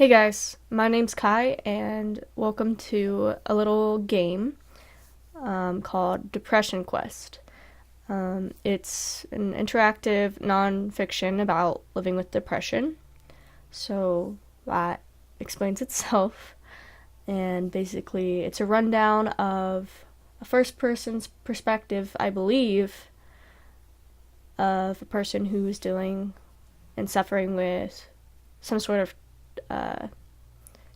Hey guys, my name's Kai, and welcome to a little game called Depression Quest. It's an interactive non-fiction about living with depression, so that explains itself. And basically, it's a rundown of a first person's perspective, I believe, of a person who is dealing and suffering with some sort of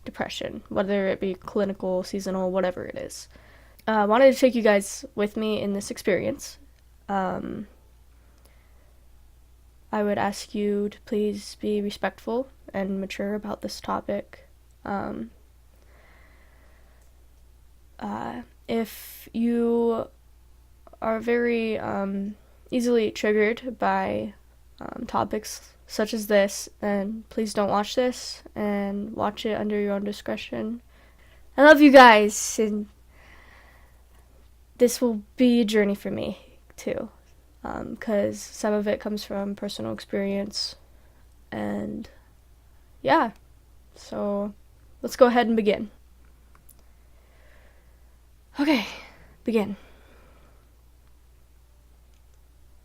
depression, whether it be clinical, seasonal, whatever it is. I wanted to take you guys with me in this experience. I would ask you to please be respectful and mature about this topic. If you are very easily triggered by topics such as this, then please don't watch this and watch it under your own discretion. I love you guys, and this will be a journey for me too, because some of it comes from personal experience, and yeah, so let's go ahead and begin. Okay, begin.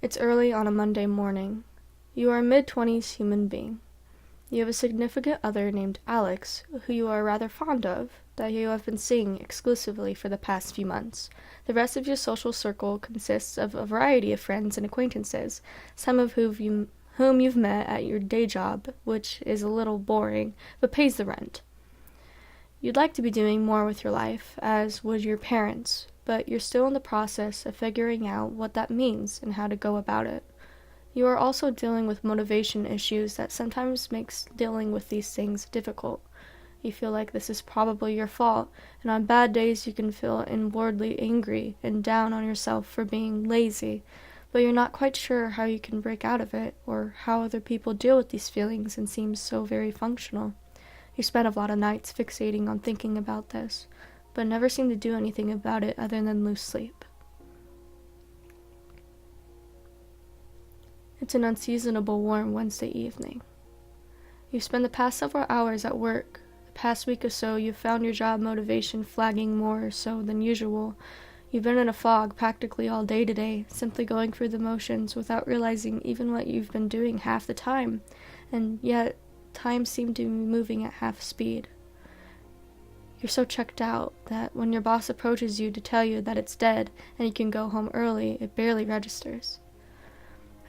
It's early on a Monday morning. You are a mid-20s human being. You have a significant other named Alex, who you are rather fond of, that you have been seeing exclusively for the past few months. The rest of your social circle consists of a variety of friends and acquaintances, some of whom you've met at your day job, which is a little boring, but pays the rent. You'd like to be doing more with your life, as would your parents, but you're still in the process of figuring out what that means and how to go about it. You are also dealing with motivation issues that sometimes makes dealing with these things difficult. You feel like this is probably your fault, and on bad days you can feel inwardly angry and down on yourself for being lazy, but you're not quite sure how you can break out of it, or how other people deal with these feelings and seem so very functional. You spend a lot of nights fixating on thinking about this, but never seem to do anything about it other than lose sleep. It's an unseasonable warm Wednesday evening. You've spent the past several hours at work. The past week or so, you've found your job motivation flagging more so than usual. You've been in a fog practically all day today, simply going through the motions without realizing even what you've been doing half the time, and yet time seemed to be moving at half speed. You're so checked out that when your boss approaches you to tell you that it's dead and you can go home early, it barely registers.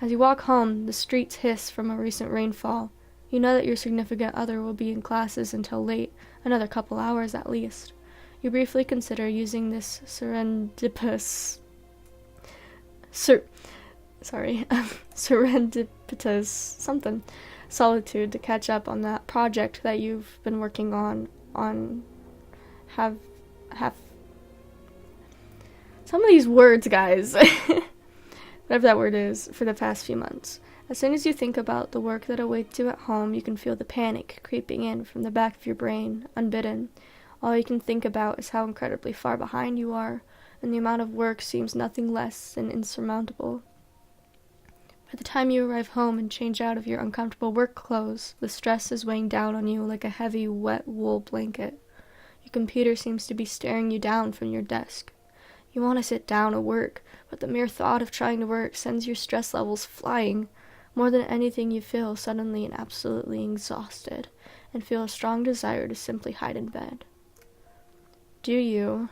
As you walk home, the streets hiss from a recent rainfall. You know that your significant other will be in classes until late, another couple hours at least. You briefly consider using this serendipitous solitude to catch up on that project that you've been working on have some of these words, guys. Whatever that word is, for the past few months. As soon as you think about the work that awaits you at home, you can feel the panic creeping in from the back of your brain, unbidden. All you can think about is how incredibly far behind you are, and the amount of work seems nothing less than insurmountable. By the time you arrive home and change out of your uncomfortable work clothes, the stress is weighing down on you like a heavy, wet wool blanket. Your computer seems to be staring you down from your desk. You want to sit down and work, but the mere thought of trying to work sends your stress levels flying. More than anything, you feel suddenly and absolutely exhausted, and feel a strong desire to simply hide in bed. Do you?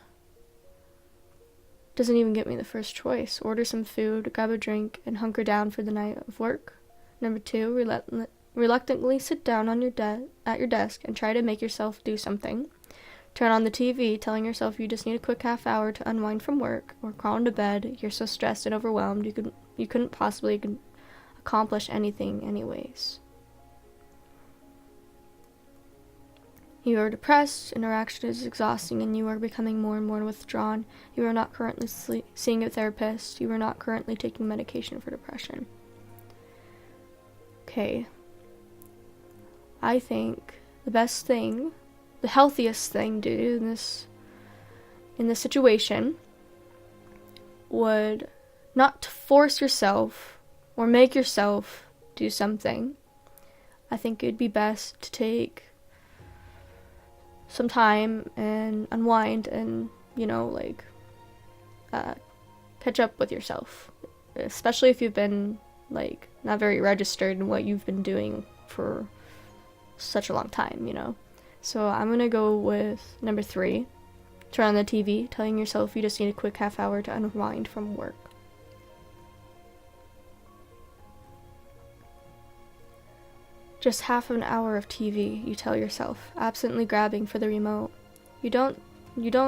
Doesn't even get me the first choice. Order some food, grab a drink, and hunker down for the night of work. Number 2, reluctantly sit down on at your desk and try to make yourself do something. Turn on the TV, telling yourself you just need a quick half hour to unwind from work, or crawl into bed. You're so stressed and overwhelmed you couldn't possibly accomplish anything anyways. You are depressed, interaction is exhausting, and you are becoming more and more withdrawn. You are not currently seeing a therapist. You are not currently taking medication for depression. Okay. I think the healthiest thing to do in this situation would not to force yourself or make yourself do something. I think it'd be best to take some time and unwind and, catch up with yourself. Especially if you've been, not very registered in what you've been doing for such a long time. So I'm gonna go with number 3. Turn on the TV, telling yourself you just need a quick half hour to unwind from work. Just half an hour of TV, you tell yourself, absently grabbing for the remote. You don't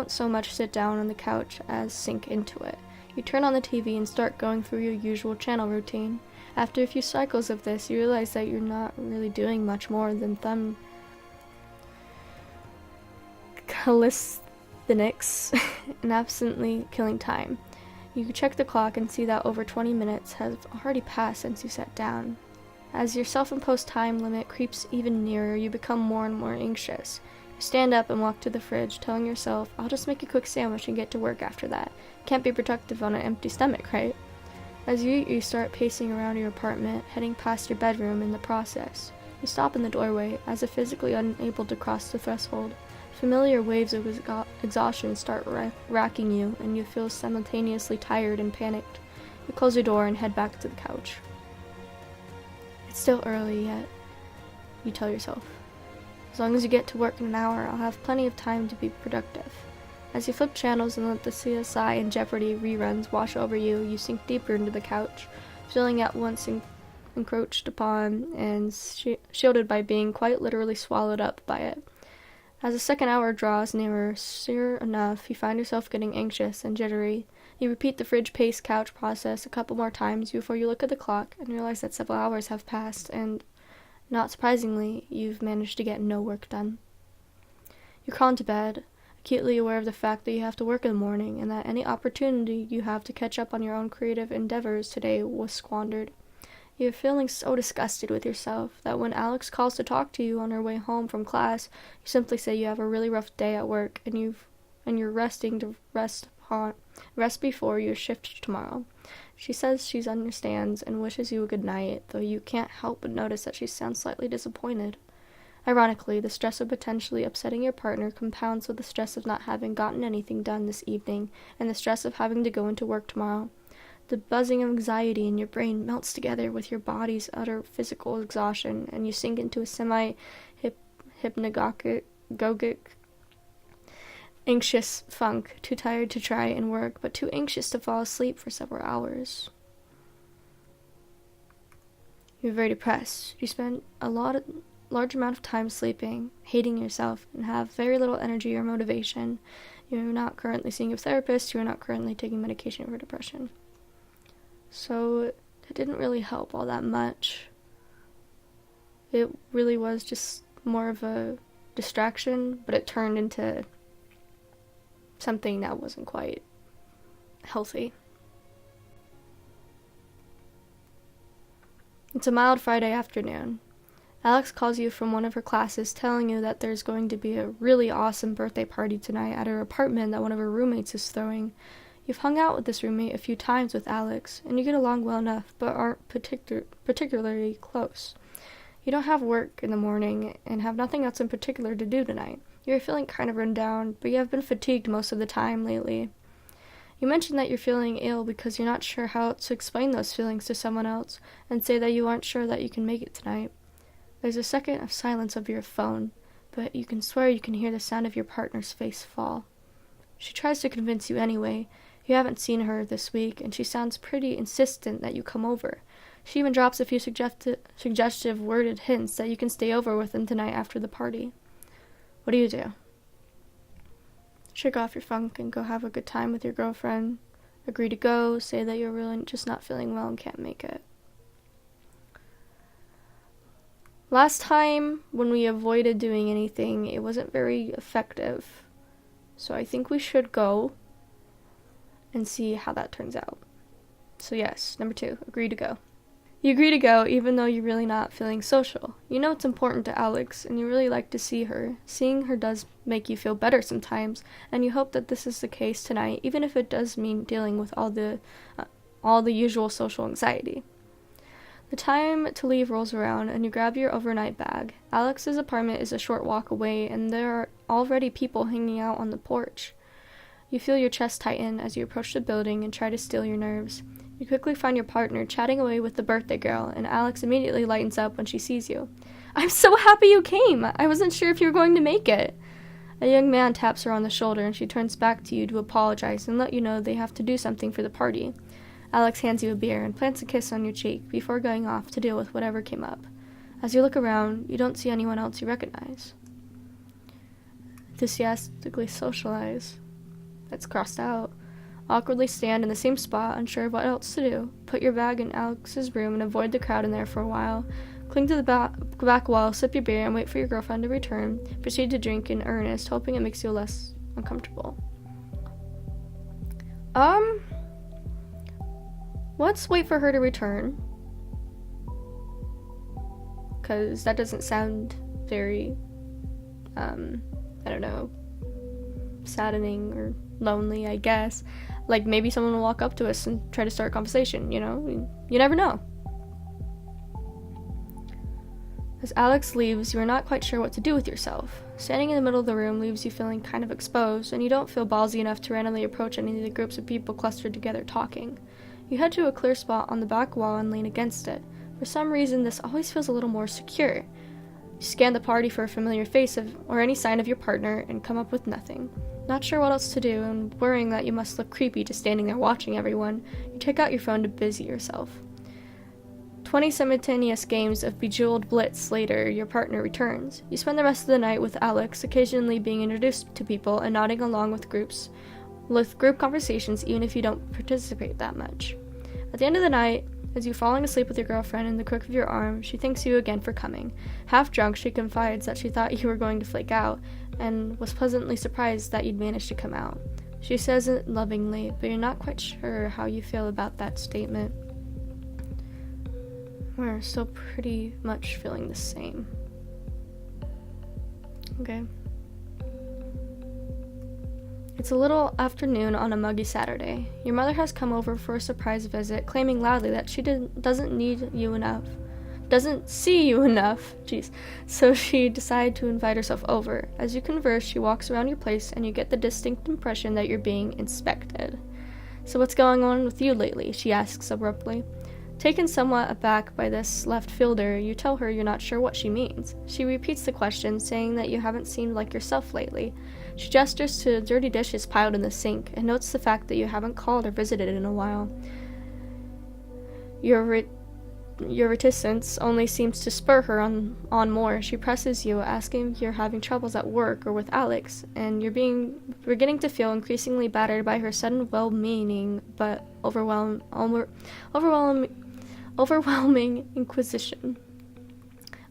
so much sit down on the couch as sink into it. You turn on the TV and start going through your usual channel routine. After a few cycles of this, you realize that you're not really doing much more than thumb calisthenics and absently killing time. You check the clock and see that over 20 minutes has already passed since you sat down. As your self-imposed time limit creeps even nearer, you become more and more anxious. You stand up and walk to the fridge, telling yourself, I'll just make a quick sandwich and get to work after that. Can't be productive on an empty stomach, right? As you eat, you start pacing around your apartment, heading past your bedroom in the process. You stop in the doorway, as if physically unable to cross the threshold. Familiar waves of exhaustion start racking you, and you feel simultaneously tired and panicked. You close your door and head back to the couch. It's still early yet, you tell yourself. As long as you get to work in an hour, I'll have plenty of time to be productive. As you flip channels and let the CSI and Jeopardy reruns wash over you, you sink deeper into the couch, feeling at once encroached upon and shielded by being quite literally swallowed up by it. As the second hour draws nearer, sure enough, you find yourself getting anxious and jittery. You repeat the fridge-paced couch process a couple more times before you look at the clock and realize that several hours have passed and, not surprisingly, you've managed to get no work done. You crawl into bed, acutely aware of the fact that you have to work in the morning and that any opportunity you have to catch up on your own creative endeavors today was squandered. You're feeling so disgusted with yourself that when Alex calls to talk to you on her way home from class, you simply say you have a really rough day at work and you're resting to rest before your shift tomorrow. She says she understands and wishes you a good night, though you can't help but notice that she sounds slightly disappointed. Ironically, the stress of potentially upsetting your partner compounds with the stress of not having gotten anything done this evening and the stress of having to go into work tomorrow. The buzzing of anxiety in your brain melts together with your body's utter physical exhaustion, and you sink into a semi-hypnagogic, anxious funk, too tired to try and work, but too anxious to fall asleep for several hours. You're very depressed. You spend a large amount of time sleeping, hating yourself, and have very little energy or motivation. You're not currently seeing a therapist. You're not currently taking medication for depression. So it didn't really help all that much. It really was just more of a distraction, but it turned into something that wasn't quite healthy. It's a mild Friday afternoon. Alex calls you from one of her classes telling you that there's going to be a really awesome birthday party tonight at her apartment that one of her roommates is throwing. You've hung out with this roommate a few times with Alex, and you get along well enough, but aren't particularly close. You don't have work in the morning and have nothing else in particular to do tonight. You're feeling kind of run down, but you have been fatigued most of the time lately. You mention that you're feeling ill because you're not sure how to explain those feelings to someone else, and say that you aren't sure that you can make it tonight. There's a second of silence over your phone, but you can swear you can hear the sound of your partner's face fall. She tries to convince you anyway. You haven't seen her this week, and she sounds pretty insistent that you come over. She even drops a few suggestive worded hints that you can stay over with them tonight after the party. What do? Shake off your funk and go have a good time with your girlfriend. Agree to go, say that you're really just not feeling well and can't make it. Last time, when we avoided doing anything, it wasn't very effective. So I think we should go and see how that turns out. So yes, number 2, agree to go. You agree to go even though you're really not feeling social. You know it's important to Alex, and you really like to see her. Seeing her does make you feel better sometimes, and you hope that this is the case tonight, even if it does mean dealing with all the usual social anxiety. The time to leave rolls around, and you grab your overnight bag. Alex's apartment is a short walk away, and there already people hanging out on the porch. You feel your chest tighten as you approach the building and try to still your nerves. You quickly find your partner chatting away with the birthday girl, and Alex immediately lightens up when she sees you. "I'm so happy you came! I wasn't sure if you were going to make it." A young man taps her on the shoulder, and she turns back to you to apologize and let you know they have to do something for the party. Alex hands you a beer and plants a kiss on your cheek before going off to deal with whatever came up. As you look around, you don't see anyone else you recognize. Enthusiastically socialize. That's crossed out. Awkwardly stand in the same spot, unsure of what else to do. Put your bag in Alex's room and avoid the crowd in there for a while. Cling to the back wall, sip your beer, and wait for your girlfriend to return. Proceed to drink in earnest, hoping it makes you less uncomfortable. Let's wait for her to return. Because that doesn't sound very, saddening or lonely, I guess. Like, maybe someone will walk up to us and try to start a conversation, you know? You never know. As Alex leaves, you are not quite sure what to do with yourself. Standing in the middle of the room leaves you feeling kind of exposed, and you don't feel ballsy enough to randomly approach any of the groups of people clustered together talking. You head to a clear spot on the back wall and lean against it. For some reason, this always feels a little more secure. You scan the party for a familiar face or any sign of your partner and come up with nothing. Not sure what else to do, and worrying that you must look creepy just standing there watching everyone, you take out your phone to busy yourself. 20 simultaneous games of Bejeweled Blitz later, your partner returns. You spend the rest of the night with Alex, occasionally being introduced to people and nodding along with group conversations, even if you don't participate that much. At the end of the night, as you're falling asleep with your girlfriend in the crook of your arm, she thanks you again for coming. Half drunk, she confides that she thought you were going to flake out, and was pleasantly surprised that you'd managed to come out. She says it lovingly, but you're not quite sure how you feel about that statement. We're still pretty much feeling the same. Okay. It's a little afternoon on a muggy Saturday. Your mother has come over for a surprise visit, claiming loudly that she doesn't see you enough, so she decided to invite herself over. As you converse, she walks around your place, and you get the distinct impression that you're being inspected. "So what's going on with you lately?" she asks abruptly. Taken somewhat aback by this left fielder, you tell her you're not sure what she means. She repeats the question, saying that you haven't seemed like yourself lately. She gestures to the dirty dishes piled in the sink, and notes the fact that you haven't called or visited in a while. Your reticence only seems to spur her on more. She presses you, asking if you're having troubles at work or with Alex, and you're beginning to feel increasingly battered by her sudden well-meaning but overwhelming inquisition.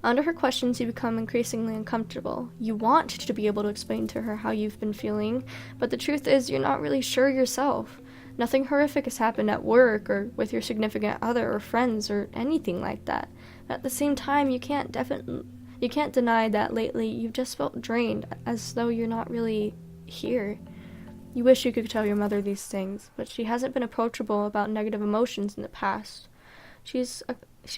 Under her questions, you become increasingly uncomfortable. You want to be able to explain to her how you've been feeling, but the truth is you're not really sure yourself. Nothing horrific has happened at work or with your significant other or friends or anything like that. But at the same time, you can't deny that lately you've just felt drained, as though you're not really here. You wish you could tell your mother these things, but she hasn't been approachable about negative emotions in the past. She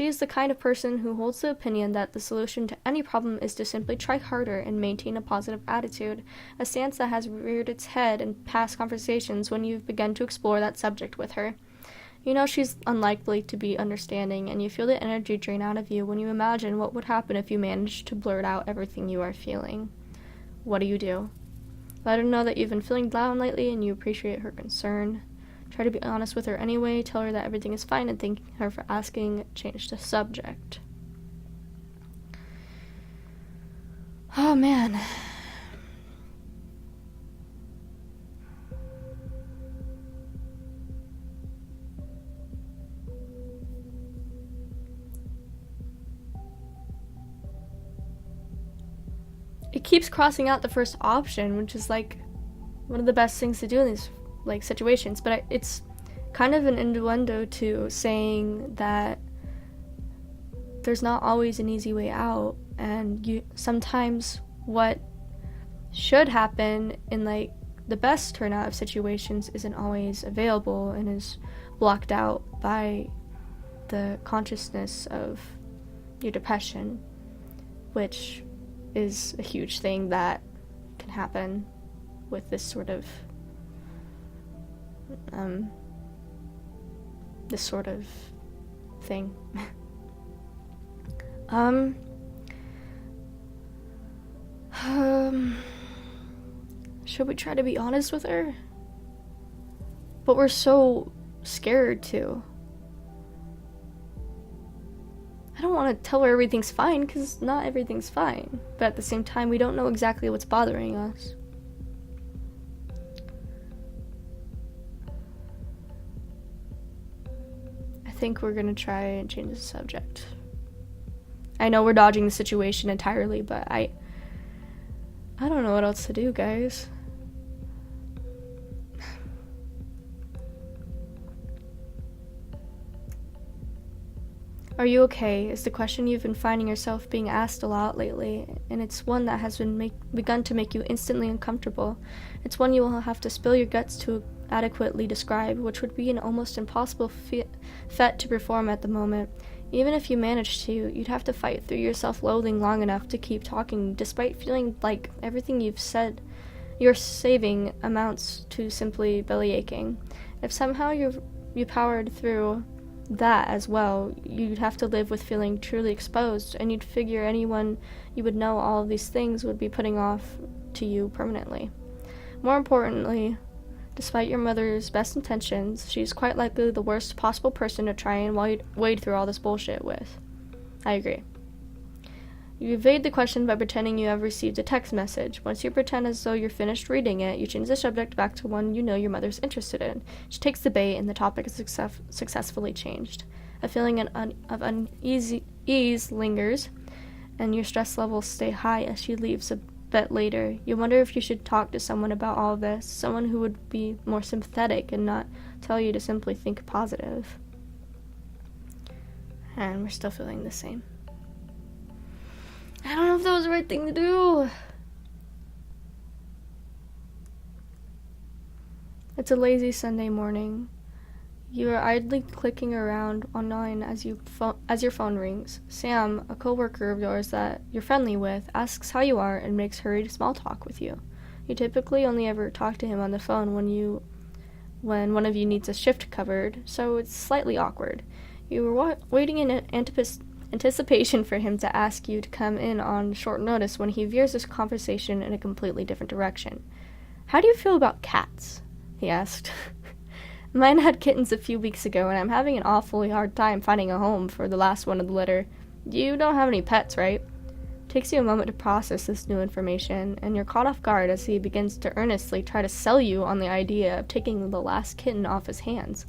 is the kind of person who holds the opinion that the solution to any problem is to simply try harder and maintain a positive attitude, a stance that has reared its head in past conversations when you've begun to explore that subject with her. You know she's unlikely to be understanding, and you feel the energy drain out of you when you imagine what would happen if you managed to blurt out everything you are feeling. What do? Let her know that you've been feeling down lately and you appreciate her concern. Try to be honest with her anyway, tell her that everything is fine, and thank her for asking, change the subject. Oh, man. It keeps crossing out the first option, which is, like, one of the best things to do in these situations, but it's kind of an innuendo to saying that there's not always an easy way out, and sometimes what should happen in the best turnout of situations isn't always available and is blocked out by the consciousness of your depression, which is a huge thing that can happen with this sort of thing. Should we try to be honest with her? But we're so scared to. I don't want to tell her everything's fine, because not everything's fine. But at the same time, we don't know exactly what's bothering us. I think we're gonna try and change the subject. I know we're dodging the situation entirely, but I don't know what else to do, guys. Are you okay? Is the question you've been finding yourself being asked a lot lately, and it's one that has begun to make you instantly uncomfortable. It's one you will have to spill your guts to adequately describe, which would be an almost impossible feat to perform at the moment. Even if you managed to, you'd have to fight through your self-loathing long enough to keep talking, despite feeling like everything you've said you're saving amounts to simply belly aching. If somehow you powered through that as well, you'd have to live with feeling truly exposed, and you'd figure anyone you would know all of these things would be putting off to you permanently. More importantly, despite your mother's best intentions, she's quite likely the worst possible person to try and wade through all this bullshit with. I agree. You evade the question by pretending you have received a text message. Once you pretend as though you're finished reading it, you change the subject back to one you know your mother's interested in. She takes the bait, and the topic is successfully changed. A feeling of unease lingers, and your stress levels stay high as she leaves a bit later. You wonder if you should talk to someone about all this, someone who would be more sympathetic and not tell you to simply think positive. And we're still feeling the same. I don't know if that was the right thing to do. It's a lazy Sunday morning. You are idly clicking around online as your phone rings. Sam, a coworker of yours that you're friendly with, asks how you are and makes hurried small talk with you. You typically only ever talk to him on the phone when one of you needs a shift covered, so it's slightly awkward. You were waiting in anticipation for him to ask you to come in on short notice when he veers this conversation in a completely different direction. "How do you feel about cats?" he asked. "Mine had kittens a few weeks ago, and I'm having an awfully hard time finding a home for the last one of the litter. You don't have any pets, right?" Takes you a moment to process this new information, and you're caught off guard as he begins to earnestly try to sell you on the idea of taking the last kitten off his hands.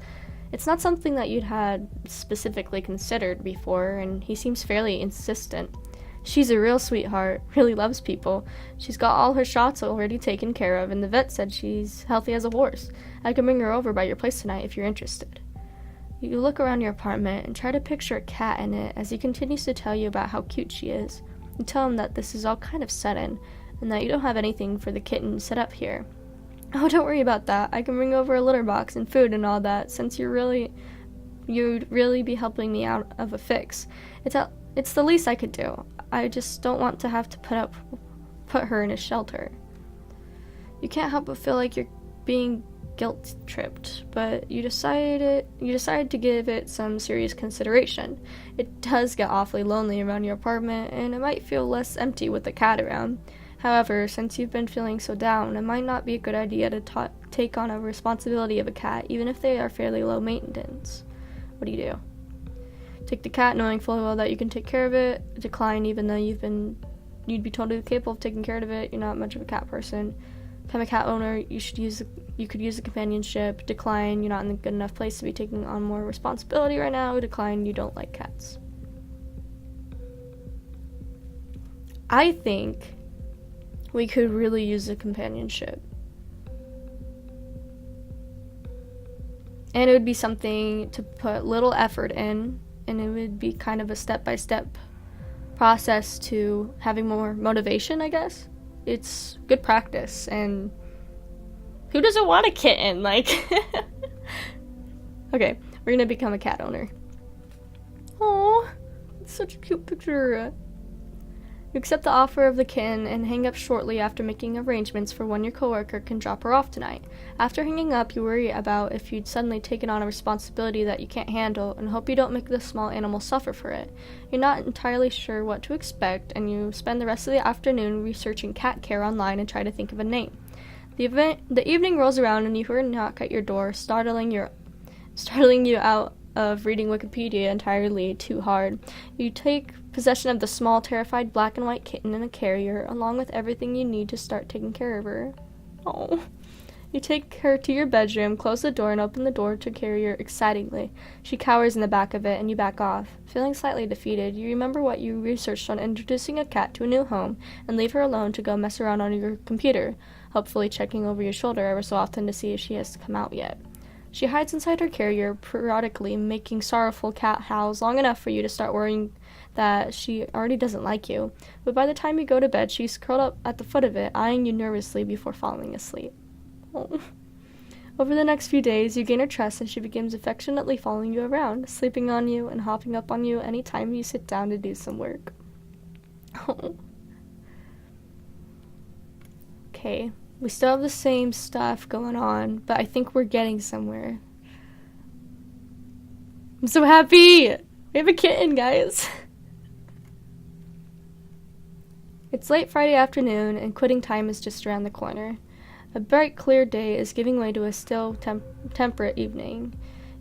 It's not something that you'd had specifically considered before, and he seems fairly insistent. She's a real sweetheart, really loves people. She's got all her shots already taken care of, and the vet said she's healthy as a horse. I can bring her over by your place tonight if you're interested. You look around your apartment and try to picture a cat in it as he continues to tell you about how cute she is. You tell him that this is all kind of sudden, and that you don't have anything for the kitten set up here. "Oh, don't worry about that. I can bring over a litter box and food and all that, since you'd really be helping me out of a fix. It's the least I could do. I just don't want to have to put her in a shelter." You can't help but feel like you're being guilt-tripped, but you decide to give it some serious consideration. It does get awfully lonely around your apartment, and it might feel less empty with the cat around. However, since you've been feeling so down, it might not be a good idea to take on a responsibility of a cat, even if they are fairly low maintenance. What do you do? Take the cat knowing full well that you can take care of it, decline even though you'd be totally capable of taking care of it, you're not much of a cat person. Become a cat owner, you could use the companionship, decline, you're not in a good enough place to be taking on more responsibility right now, decline, you don't like cats. I think we could really use the companionship. And it would be something to put little effort in, and it would be kind of a step-by-step process to having more motivation, I guess. It's good practice, and who doesn't want a kitten? Like, okay, we're gonna become a cat owner. Oh, it's such a cute picture. You accept the offer of the kitten and hang up shortly after making arrangements for when your coworker can drop her off tonight. After hanging up, you worry about if you'd suddenly taken on a responsibility that you can't handle and hope you don't make the small animal suffer for it. You're not entirely sure what to expect, and you spend the rest of the afternoon researching cat care online and try to think of a name. The evening rolls around and you hear a knock at your door, startling you out of reading Wikipedia entirely too hard. You take possession of the small, terrified black and white kitten in a carrier, along with everything you need to start taking care of her. Oh. You take her to your bedroom, close the door, and open the door to carrier excitingly. She cowers in the back of it, and you back off. Feeling slightly defeated, you remember what you researched on introducing a cat to a new home, and leave her alone to go mess around on your computer, hopefully checking over your shoulder ever so often to see if she has come out yet. She hides inside her carrier, periodically making sorrowful cat howls long enough for you to start worrying that she already doesn't like you. But by the time you go to bed, she's curled up at the foot of it, eyeing you nervously before falling asleep. Oh. Over the next few days, you gain her trust and she begins affectionately following you around, sleeping on you and hopping up on you any time you sit down to do some work. Oh. Okay. We still have the same stuff going on, but I think we're getting somewhere. I'm so happy! We have a kitten, guys! It's late Friday afternoon, and quitting time is just around the corner. A bright, clear day is giving way to a still, temperate evening.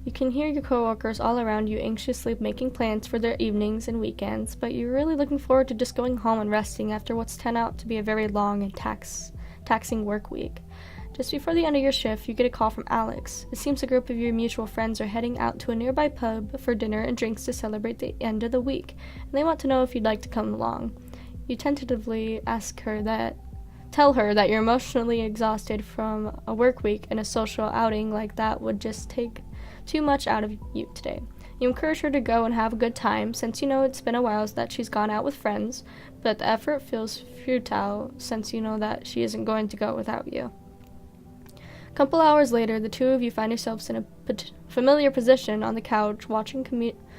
You can hear your coworkers all around you anxiously making plans for their evenings and weekends, but you're really looking forward to just going home and resting after what's turned out to be a very long and taxing work week. Just before the end of your shift, you get a call from Alex. It seems a group of your mutual friends are heading out to a nearby pub for dinner and drinks to celebrate the end of the week, and they want to know if you'd like to come along. You tentatively tell her that you're emotionally exhausted from a work week, and a social outing like that would just take too much out of you today. You encourage her to go and have a good time, since you know it's been a while that she's gone out with friends, but the effort feels futile since you know that she isn't going to go without you. A couple hours later, the two of you find yourselves in a familiar position on the couch watching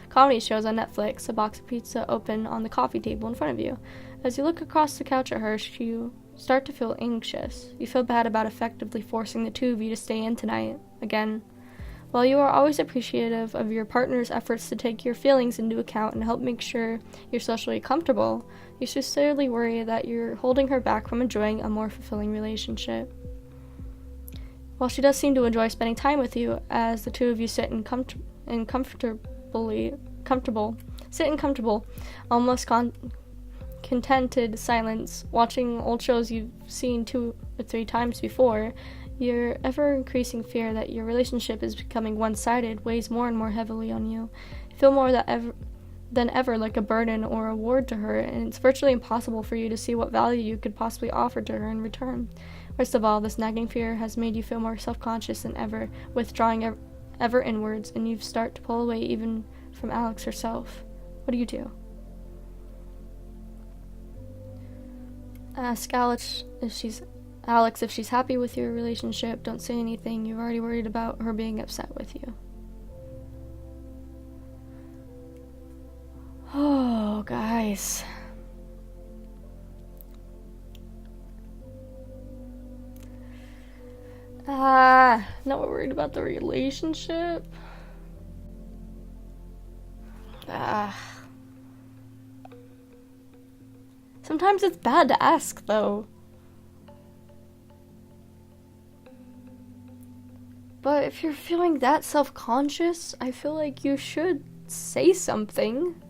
comedy shows on Netflix, a box of pizza open on the coffee table in front of you. As you look across the couch at her, you start to feel anxious. You feel bad about effectively forcing the two of you to stay in tonight, again. While you are always appreciative of your partner's efforts to take your feelings into account and help make sure you're socially comfortable, you sincerely worry that you're holding her back from enjoying a more fulfilling relationship. While she does seem to enjoy spending time with you, as the two of you sit in comfortable, almost contented silence, watching old shows you've seen 2 or 3 times before, your ever-increasing fear that your relationship is becoming one-sided weighs more and more heavily on you. You feel more than ever like a burden or a reward to her, and it's virtually impossible for you to see what value you could possibly offer to her in return. Worst of all, this nagging fear has made you feel more self-conscious than ever, withdrawing ever inwards, and you start to pull away even from Alex herself. What do you do? Ask Alex if she's happy with your relationship. Don't say anything. You're already worried about her being upset with you. Oh, guys. Now we're worried about the relationship. Sometimes it's bad to ask, though. But if you're feeling that self-conscious, I feel like you should say something.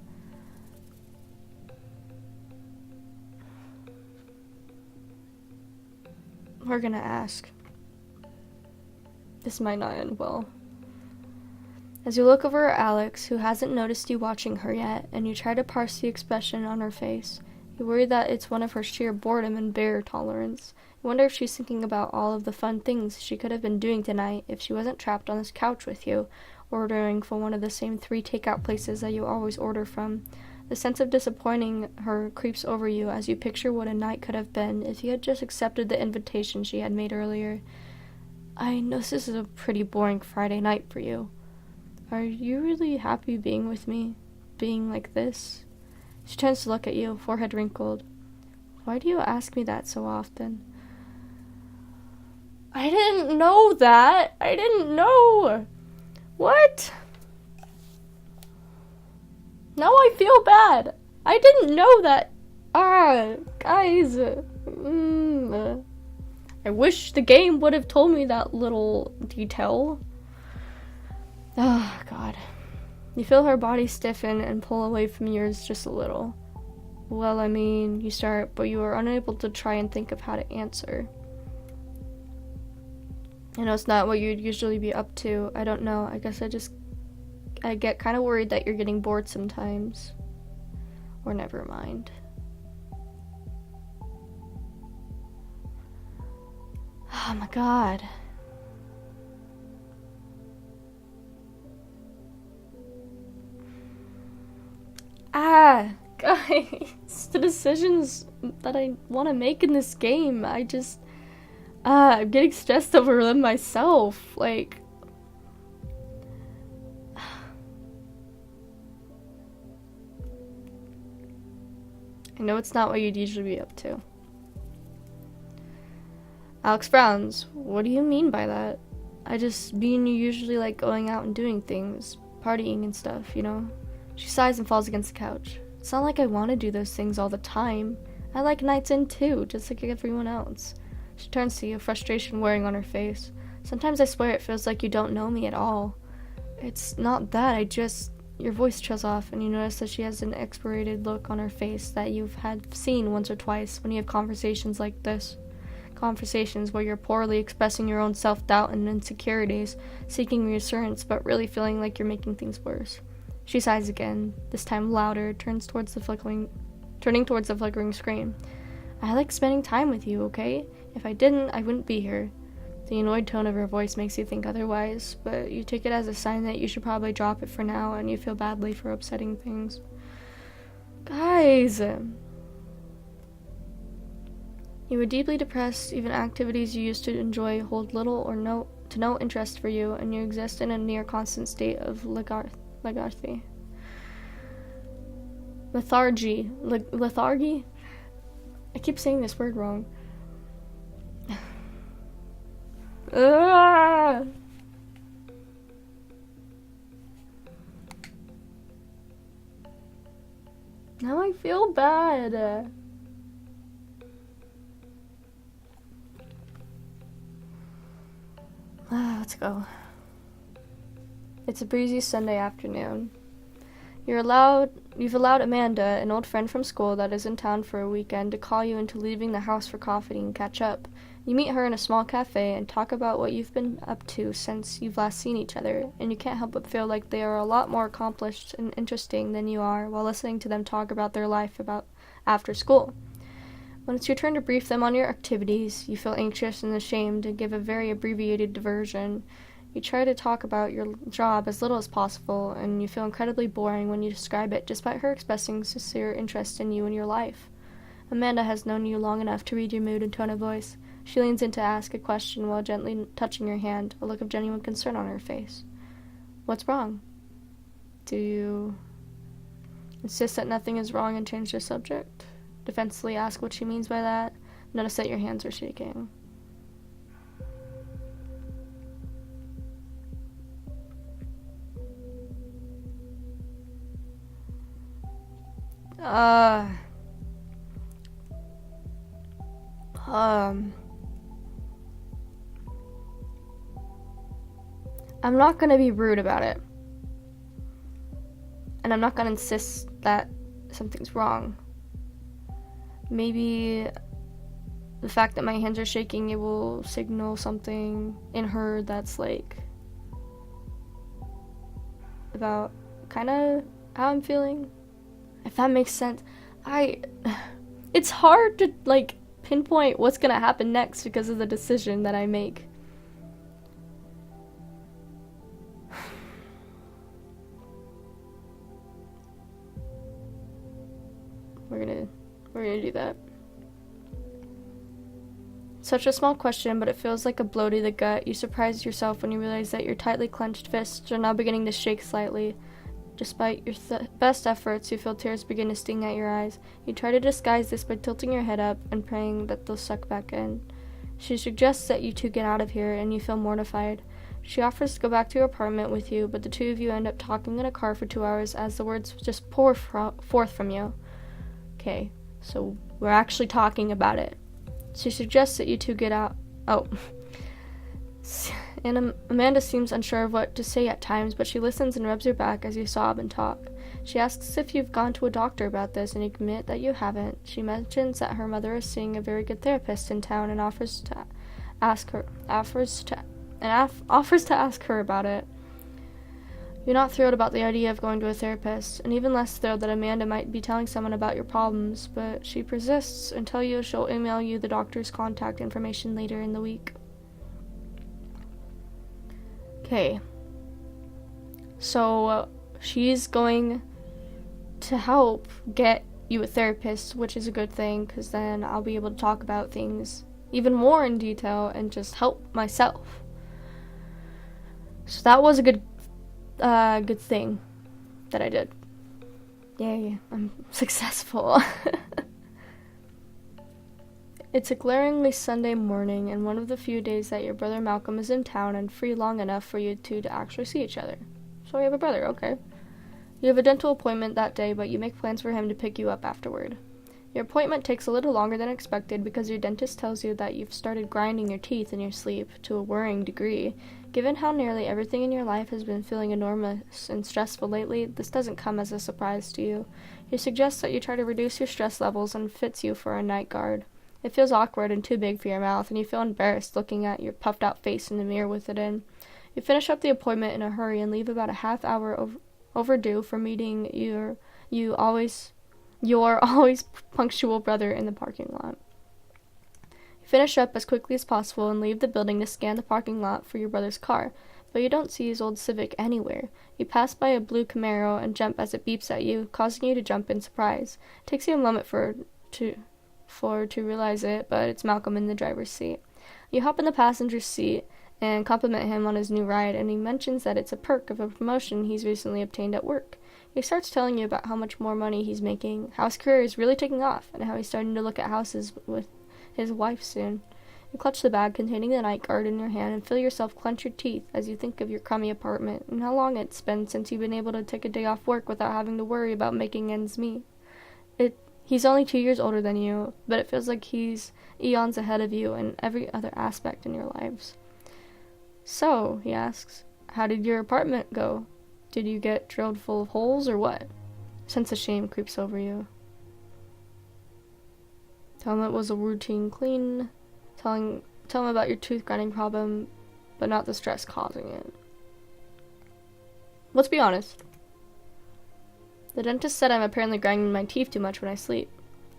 We're gonna ask. This might not end well. As you look over at Alex, who hasn't noticed you watching her yet, and you try to parse the expression on her face, you worry that it's one of her sheer boredom and bear tolerance. You wonder if she's thinking about all of the fun things she could have been doing tonight if she wasn't trapped on this couch with you, ordering from one of the same 3 takeout places that you always order from. The sense of disappointing her creeps over you as you picture what a night could have been if you had just accepted the invitation she had made earlier. I know this is a pretty boring Friday night for you. Are you really happy being with me? Being like this? She turns to look at you, forehead wrinkled. Why do you ask me that so often? I didn't know that. I didn't know. What? Now I feel bad. I didn't know that. Guys. I wish the game would have told me that little detail. Oh, God. You feel her body stiffen and pull away from yours just a little. Well, I mean, you start, but you are unable to try and think of how to answer. I know it's not what you'd usually be up to. I don't know. I guess I get kind of worried that you're getting bored sometimes. Or never mind. Oh my God. Guys, the decisions that I want to make in this game, I'm getting stressed over them myself. Like, I know it's not what you'd usually be up to. Alex frowns. What do you mean by that? I just mean you usually like going out and doing things, partying and stuff, you know? She sighs and falls against the couch. It's not like I want to do those things all the time. I like nights in too, just like everyone else. She turns to you, frustration wearing on her face. Sometimes I swear it feels like you don't know me at all. It's not that, your voice trails off, and you notice that she has an expirated look on her face that you've had seen once or twice when you have conversations like this. Conversations where you're poorly expressing your own self-doubt and insecurities, seeking reassurance, but really feeling like you're making things worse. She sighs again, this time louder, turning towards the flickering screen. I like spending time with you, okay? If I didn't, I wouldn't be here. The annoyed tone of her voice makes you think otherwise, but you take it as a sign that you should probably drop it for now, and you feel badly for upsetting things. Guys! You were deeply depressed. Even activities you used to enjoy hold little or no interest for you, and you exist in a near constant state of lethargy. Lethargy? I keep saying this word wrong. Now I feel bad. Let's go. It's a breezy Sunday afternoon. You've allowed Amanda, an old friend from school that is in town for a weekend, to call you into leaving the house for coffee and catch up. You meet her in a small cafe and talk about what you've been up to since you've last seen each other, and you can't help but feel like they are a lot more accomplished and interesting than you are while listening to them talk about their life after school. When it's your turn to brief them on your activities, you feel anxious and ashamed and give a very abbreviated diversion. You try to talk about your job as little as possible, and you feel incredibly boring when you describe it, despite her expressing sincere interest in you and your life. Amanda has known you long enough to read your mood and tone of voice. She leans in to ask a question while gently touching your hand, a look of genuine concern on her face. What's wrong? Do you insist that nothing is wrong and change the subject? Defensively ask what she means by that. Notice that your hands are shaking. I'm not gonna be rude about it. And I'm not gonna insist that something's wrong. Maybe the fact that my hands are shaking, it will signal something in her that's like about kind of how I'm feeling. If that makes sense. It's hard to like pinpoint what's gonna happen next because of the decision that I make. We're gonna do that. Such a small question, but it feels like a blow to the gut. You surprise yourself when you realize that your tightly clenched fists are now beginning to shake slightly. Despite your best efforts, you feel tears begin to sting at your eyes. You try to disguise this by tilting your head up and praying that they'll suck back in. She suggests that you two get out of here, and you feel mortified. She offers to go back to your apartment with you, but the two of you end up talking in a car for 2 hours as the words just pour forth from you. Okay, so we're actually talking about it. She suggests that you two get out. Oh. And Amanda seems unsure of what to say at times, but she listens and rubs your back as you sob and talk. She asks if you've gone to a doctor about this, and you admit that you haven't. She mentions that her mother is seeing a very good therapist in town and offers to ask her about it. You're not thrilled about the idea of going to a therapist, and even less thrilled that Amanda might be telling someone about your problems, but she persists and tells you she'll email you the doctor's contact information later in the week. Okay, so she's going to help get you a therapist, which is a good thing, because then I'll be able to talk about things even more in detail and just help myself. So that was a good thing that I did. Yay, I'm successful. It's a glaringly Sunday morning, and one of the few days that your brother Malcolm is in town and free long enough for you two to actually see each other. So you have a brother, okay. You have a dental appointment that day, but you make plans for him to pick you up afterward. Your appointment takes a little longer than expected because your dentist tells you that you've started grinding your teeth in your sleep to a worrying degree. Given how nearly everything in your life has been feeling enormous and stressful lately, this doesn't come as a surprise to you. He suggests that you try to reduce your stress levels and fits you for a night guard. It feels awkward and too big for your mouth, and you feel embarrassed looking at your puffed-out face in the mirror with it in. You finish up the appointment in a hurry and leave about a half hour overdue for meeting your always punctual brother in the parking lot. You finish up as quickly as possible and leave the building to scan the parking lot for your brother's car, but you don't see his old Civic anywhere. You pass by a blue Camaro and jump as it beeps at you, causing you to jump in surprise. It takes you a moment to realize it, but it's Malcolm in the driver's seat. You hop in the passenger seat and compliment him on his new ride, and he mentions that it's a perk of a promotion he's recently obtained at work. He starts telling you about how much more money he's making, how his career is really taking off, and how he's starting to look at houses with his wife soon. You clutch the bag containing the night guard in your hand and feel yourself clench your teeth as you think of your crummy apartment and how long it's been since you've been able to take a day off work without having to worry about making ends meet. He's only 2 years older than you, but it feels like he's eons ahead of you in every other aspect in your lives. So, he asks, how did your apartment go? Did you get drilled full of holes or what? A sense of shame creeps over you. Tell him it was a routine clean. Tell him about your tooth grinding problem, but not the stress causing it. Let's be honest. The dentist said I'm apparently grinding my teeth too much when I sleep.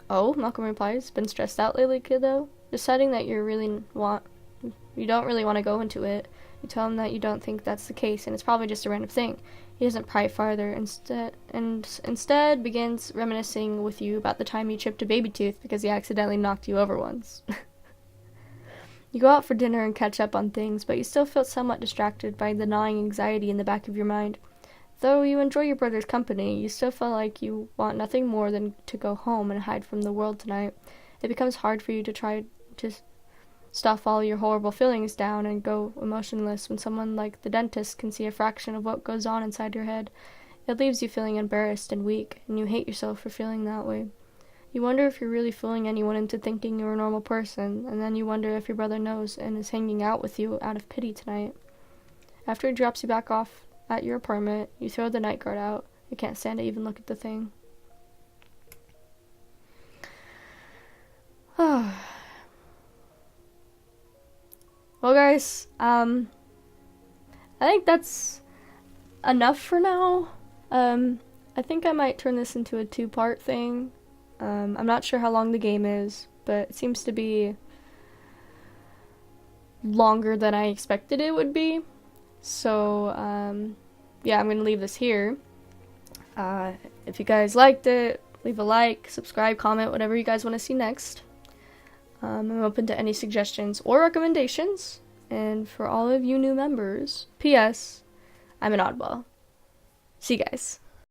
Oh, Malcolm replies, been stressed out lately, kiddo? Deciding that you don't really want to go into it. You tell him that you don't think that's the case, and it's probably just a random thing. He doesn't pry farther, instead begins reminiscing with you about the time you chipped a baby tooth because he accidentally knocked you over once. You go out for dinner and catch up on things, but you still feel somewhat distracted by the gnawing anxiety in the back of your mind. Though you enjoy your brother's company, you still feel like you want nothing more than to go home and hide from the world tonight. It becomes hard for you to try to stuff all your horrible feelings down and go emotionless when someone like the dentist can see a fraction of what goes on inside your head. It leaves you feeling embarrassed and weak, and you hate yourself for feeling that way. You wonder if you're really fooling anyone into thinking you're a normal person, and then you wonder if your brother knows and is hanging out with you out of pity tonight. After he drops you back off at your apartment, you throw the night guard out. You can't stand to even look at the thing. Well, guys, I think that's enough for now. I think I might turn this into a 2-part thing. I'm not sure how long the game is, but it seems to be longer than I expected it would be. So, yeah, I'm going to leave this here. If you guys liked it, leave a like, subscribe, comment, whatever you guys want to see next. I'm open to any suggestions or recommendations. And for all of you new members, P.S. I'm an oddball. See you guys.